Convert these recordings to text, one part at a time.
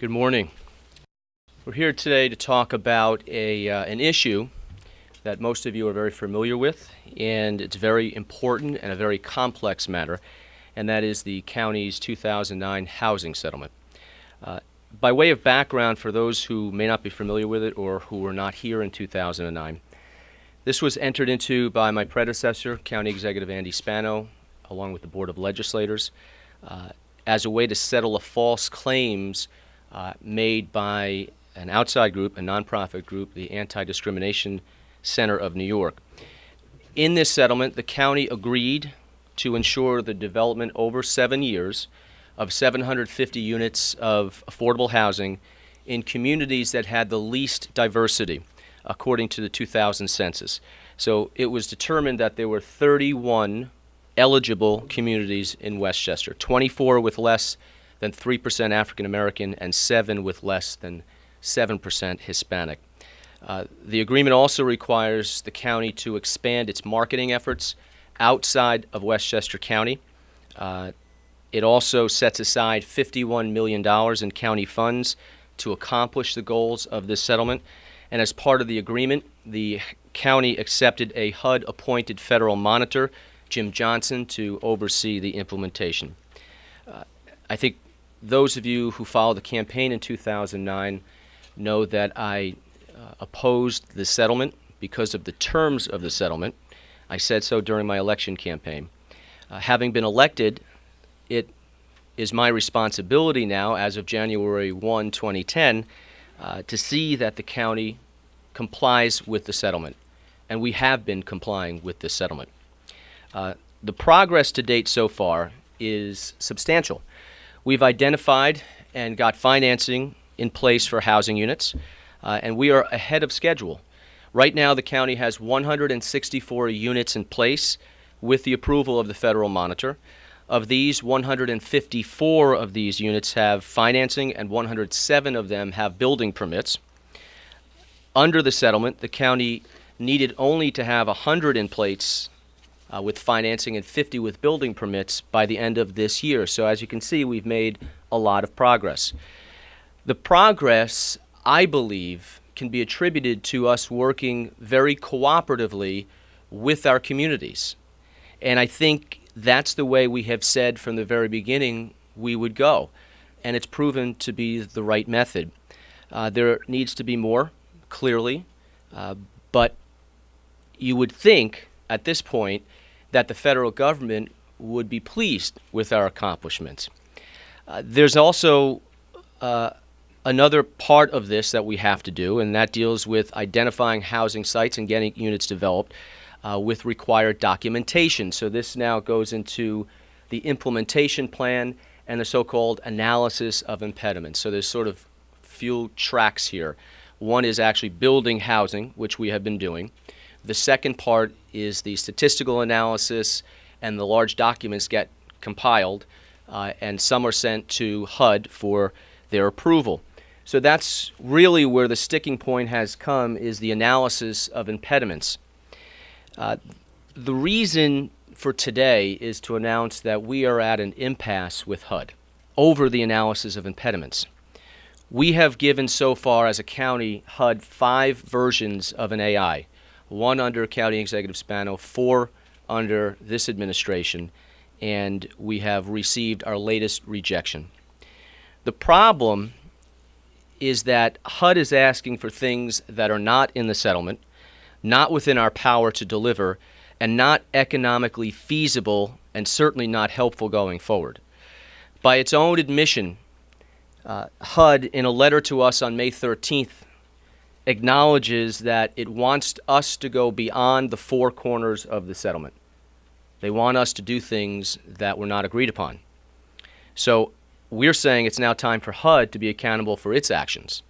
Good morning. We're here today to talk about an issue that most of you are very familiar with, and it's very important and a very complex matter, and that is the county's 2009 housing settlement. By way of background, for those who may not be familiar with it or who were not here in 2009, this was entered into by my predecessor, County Executive Andy Spano, along with the Board of Legislators, as a way to settle a false claims made by an outside group, a nonprofit group, the Anti-Discrimination Center of New York. In this settlement, the county agreed to ensure the development over 7 years of 750 units of affordable housing in communities that had the least diversity, according to the 2000 census. So it was determined that there were 31 eligible communities in Westchester, 24 with less than 3% African American and 7 with less than 7% Hispanic. The agreement also requires the county to expand its marketing efforts outside of Westchester County. It also sets aside $51 million in county funds to accomplish the goals of this settlement. And as part of the agreement, the county accepted a HUD-appointed federal monitor, Jim Johnson, to oversee the implementation. I think those of you who followed the campaign in 2009 know that I opposed the settlement because of the terms of the settlement. I said so during my election campaign. Having been elected, it is my responsibility now, as of January 1, 2010, to see that the county complies with the settlement. And we have been complying with this settlement. The progress to date so far is substantial. We've identified and got financing in place for housing units, and we are ahead of schedule. Right now, the county has 164 units in place with the approval of the federal monitor. Of these, 154 of these units have financing, and 107 of them have building permits. Under the settlement, the county needed only to have 100 in place with financing and 50 with building permits by the end of this year. So as you can see, we've made a lot of progress. The progress, I believe, can be attributed to us working very cooperatively with our communities. And I think that's the way we have said from the very beginning we would go. And it's proven to be the right method. There needs to be more, clearly, but you would think at this point that the federal government would be pleased with our accomplishments. There's also another part of this that we have to do, and that deals with identifying housing sites and getting units developed with required documentation. So this now goes into the implementation plan and the so-called analysis of impediments. So there's sort of few tracks here. One is actually building housing, which we have been doing. The second part is the statistical analysis, and the large documents get compiled, and some are sent to HUD for their approval. So that's really where the sticking point has come, is the analysis of impediments. The reason for today is to announce that we are at an impasse with HUD over the analysis of impediments. We have given so far as a county HUD 5 versions of an AI, 1 under County Executive Spano, 4 under this administration, and we have received our latest rejection. The problem is that HUD is asking for things that are not in the settlement, not within our power to deliver, and not economically feasible, and certainly not helpful going forward. By its own admission, HUD, in a letter to us on May 13th, acknowledges that it wants us to go beyond the 4 corners of the settlement. They want us to do things that were not agreed upon. So we're saying it's now time for HUD to be accountable for its actions.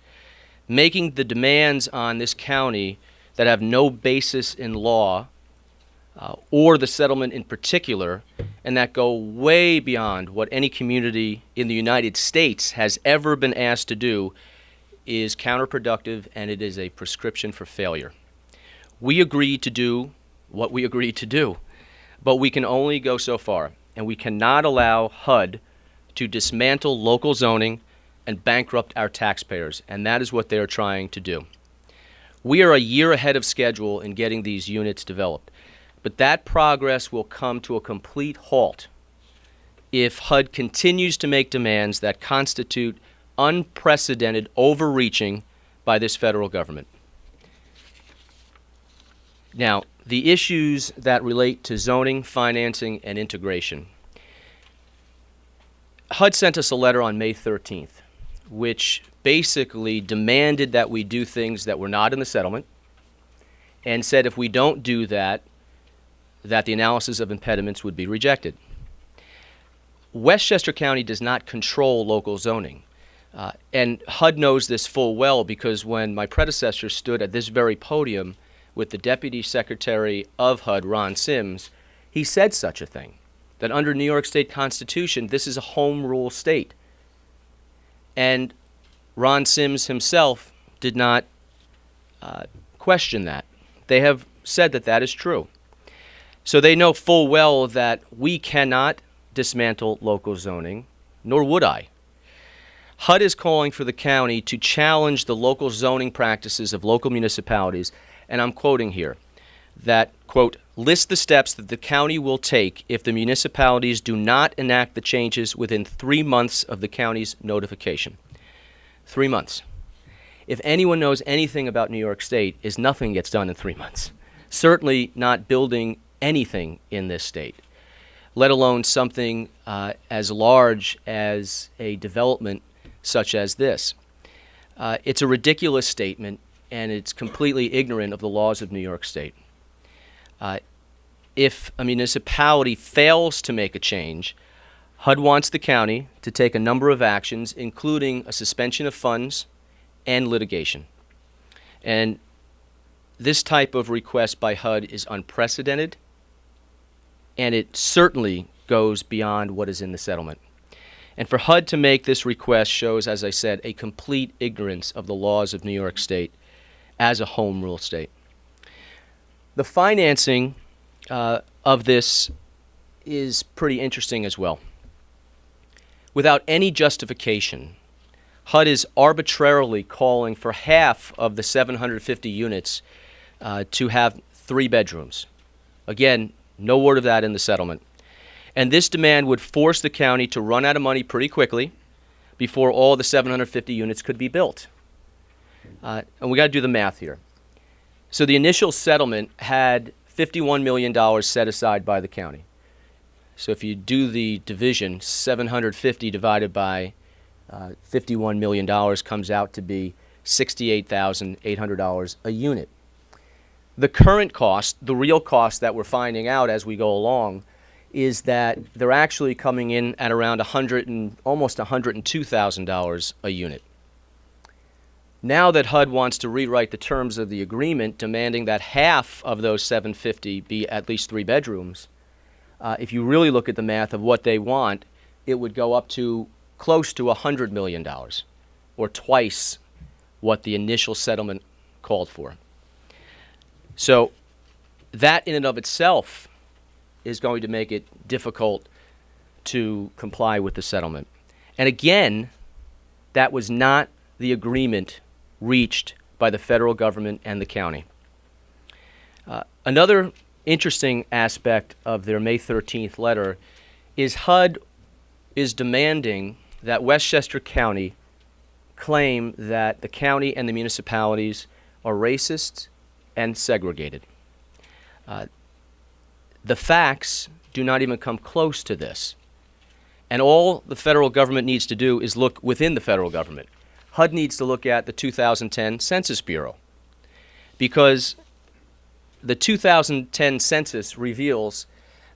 Making the demands on this county that have no basis in law or the settlement in particular, and that go way beyond what any community in the United States has ever been asked to do, is counterproductive, and it is a prescription for failure. We agreed to do what we agreed to do, but we can only go so far, and we cannot allow HUD to dismantle local zoning, and bankrupt our taxpayers, and that is what they are trying to do. We are a year ahead of schedule in getting these units developed, but that progress will come to a complete halt if HUD continues to make demands that constitute unprecedented overreaching by this federal government. Now, the issues that relate to zoning, financing, and integration. HUD sent us a letter on May 13th, which basically demanded that we do things that were not in the settlement, and said if we don't do that, that the analysis of impediments would be rejected. Westchester County does not control local zoning. And HUD knows this full well, because when my predecessor stood at this very podium with the Deputy Secretary of HUD, Ron Sims, he said such a thing, that under New York State Constitution, this is a home rule state. And Ron Sims himself did not question that. They have said that that is true. So they know full well that we cannot dismantle local zoning, nor would I. HUD is calling for the county to challenge the local zoning practices of local municipalities, and I'm quoting here, that, quote, list the steps that the county will take if the municipalities do not enact the changes within 3 months of the county's notification. 3 months. If anyone knows anything about New York State, is nothing gets done in 3 months. Certainly not building anything in this state, let alone something as large as a development such as this. It's a ridiculous statement, and it's completely ignorant of the laws of New York State. If a municipality fails to make a change, HUD wants the county to take a number of actions, including a suspension of funds and litigation. And this type of request by HUD is unprecedented, and it certainly goes beyond what is in the settlement. And for HUD to make this request shows, as I said, a complete ignorance of the laws of New York State as a home rule state. The financing of this is pretty interesting as well. Without any justification, HUD is arbitrarily calling for half of the 750 units to have 3 bedrooms. Again, no word of that in the settlement. And this demand would force the county to run out of money pretty quickly before all the 750 units could be built. And we got to do the math here. So the initial settlement had $51 million set aside by the county. So if you do the division, 750 divided by $51 million comes out to be $68,800 a unit. The current cost, the real cost that we're finding out as we go along, is that they're actually coming in at around almost $102,000 a unit. Now that HUD wants to rewrite the terms of the agreement, demanding that half of those 750 be at least 3 bedrooms, if you really look at the math of what they want, it would go up to close to $100 million, or twice what the initial settlement called for. So that in and of itself is going to make it difficult to comply with the settlement. And again, that was not the agreement reached by the federal government and the county. Another interesting aspect of their May 13th letter is HUD is demanding that Westchester County claim that the county and the municipalities are racist and segregated. The facts do not even come close to this. And all the federal government needs to do is look within the federal government. HUD needs to look at the 2010 Census Bureau, because the 2010 census reveals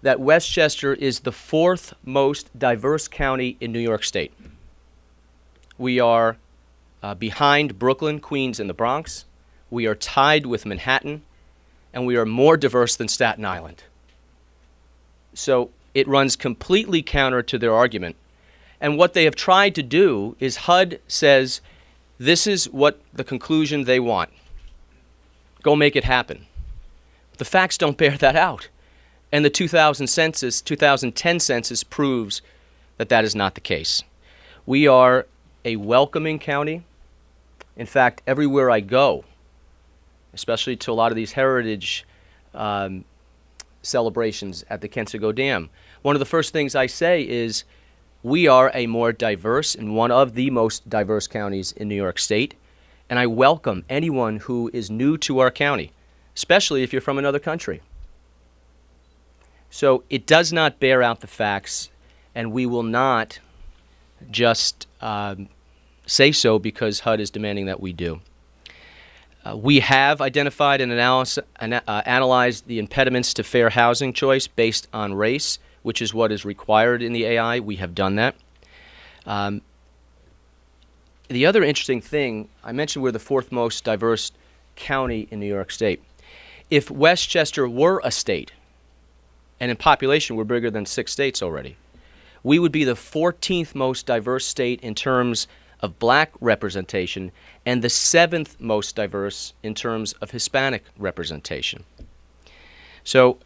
that Westchester is the 4th most diverse county in New York State. We are behind Brooklyn, Queens, and the Bronx. We are tied with Manhattan, and we are more diverse than Staten Island. So it runs completely counter to their argument. And what they have tried to do is HUD says, this is what the conclusion they want. Go make it happen. The facts don't bear that out. And the 2010 census proves that that is not the case. We are a welcoming county. In fact, everywhere I go, especially to a lot of these heritage celebrations at the Kensigo Dam, one of the first things I say is we are a more diverse and one of the most diverse counties in New York State, and I welcome anyone who is new to our county, especially if you're from another country. So it does not bear out the facts, and we will not just say so because HUD is demanding that we do. We have identified and analyzed the impediments to fair housing choice based on race, which is what is required in the AI. We have done that. The other interesting thing, I mentioned we're the fourth most diverse county in New York State. If Westchester were a state, and in population we're bigger than 6 states already, we would be the 14th most diverse state in terms of black representation and the 7th most diverse in terms of Hispanic representation. So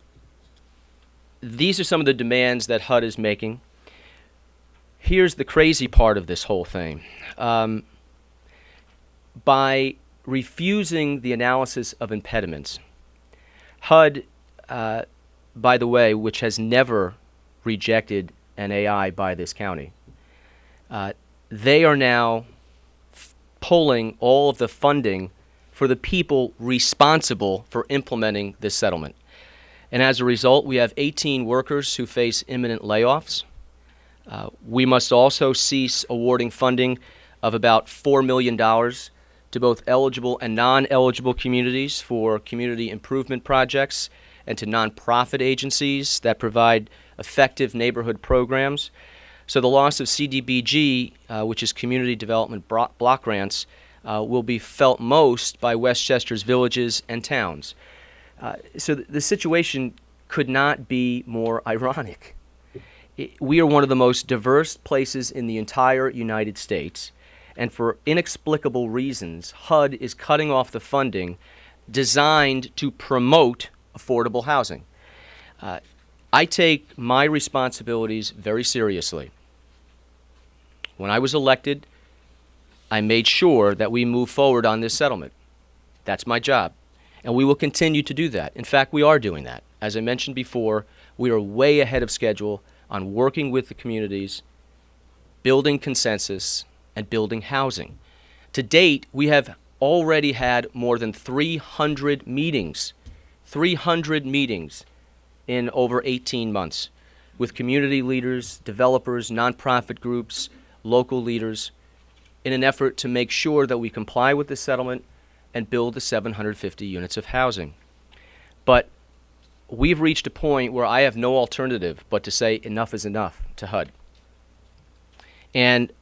these are some of the demands that HUD is making. Here's the crazy part of this whole thing. By refusing the analysis of impediments, HUD, by the way, which has never rejected an AI by this county, they are now pulling all of the funding for the people responsible for implementing this settlement. And as a result, we have 18 workers who face imminent layoffs. We must also cease awarding funding of about $4 million to both eligible and non-eligible communities for community improvement projects and to nonprofit agencies that provide effective neighborhood programs. So the loss of CDBG, which is Community Development Block Grants, will be felt most by Westchester's villages and towns. So the situation could not be more ironic. We are one of the most diverse places in the entire United States, and for inexplicable reasons, HUD is cutting off the funding designed to promote affordable housing. I take my responsibilities very seriously. When I was elected, I made sure that we move forward on this settlement. That's my job, and we will continue to do that. In fact, we are doing that. As I mentioned before, we are way ahead of schedule on working with the communities, building consensus, and building housing. To date, we have already had more than 300 meetings in over 18 months with community leaders, developers, nonprofit groups, local leaders, in an effort to make sure that we comply with the settlement and build the 750 units of housing. But we've reached a point where I have no alternative but to say enough is enough to HUD. And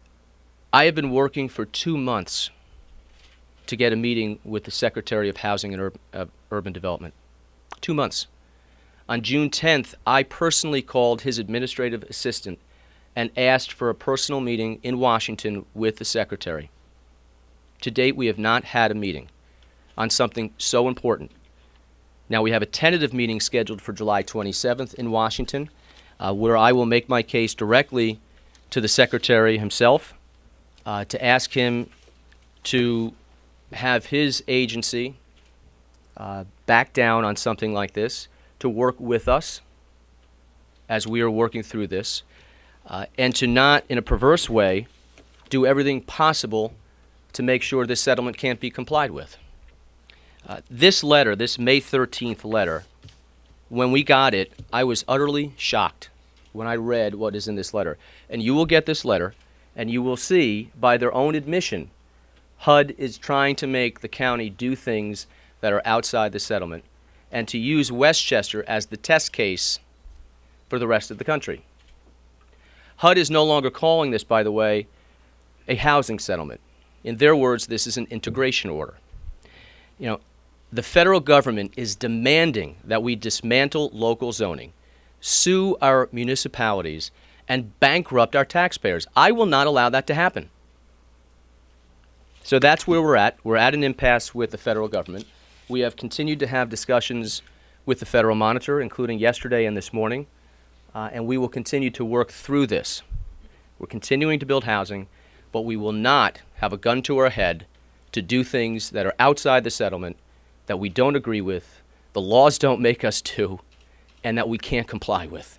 I have been working for 2 months to get a meeting with the Secretary of Housing and Urban Development. 2 months. On June 10th, I personally called his administrative assistant and asked for a personal meeting in Washington with the Secretary. To date, we have not had a meeting on something so important. Now, we have a tentative meeting scheduled for July 27th in Washington, where I will make my case directly to the Secretary himself to ask him to have his agency back down on something like this, to work with us as we are working through this, and to not, in a perverse way, do everything possible to make sure this settlement can't be complied with. This letter, this May 13th letter, when we got it, I was utterly shocked when I read what is in this letter. And you will get this letter, and you will see, by their own admission, HUD is trying to make the county do things that are outside the settlement and to use Westchester as the test case for the rest of the country. HUD is no longer calling this, by the way, a housing settlement. In their words, this is an integration order. You know, the federal government is demanding that we dismantle local zoning, sue our municipalities, and bankrupt our taxpayers. I will not allow that to happen. So that's where we're at. We're at an impasse with the federal government. We have continued to have discussions with the federal monitor, including yesterday and this morning, and we will continue to work through this. We're continuing to build housing. but we will not have a gun to our head to do things that are outside the settlement, that we don't agree with, the laws don't make us do, and that we can't comply with.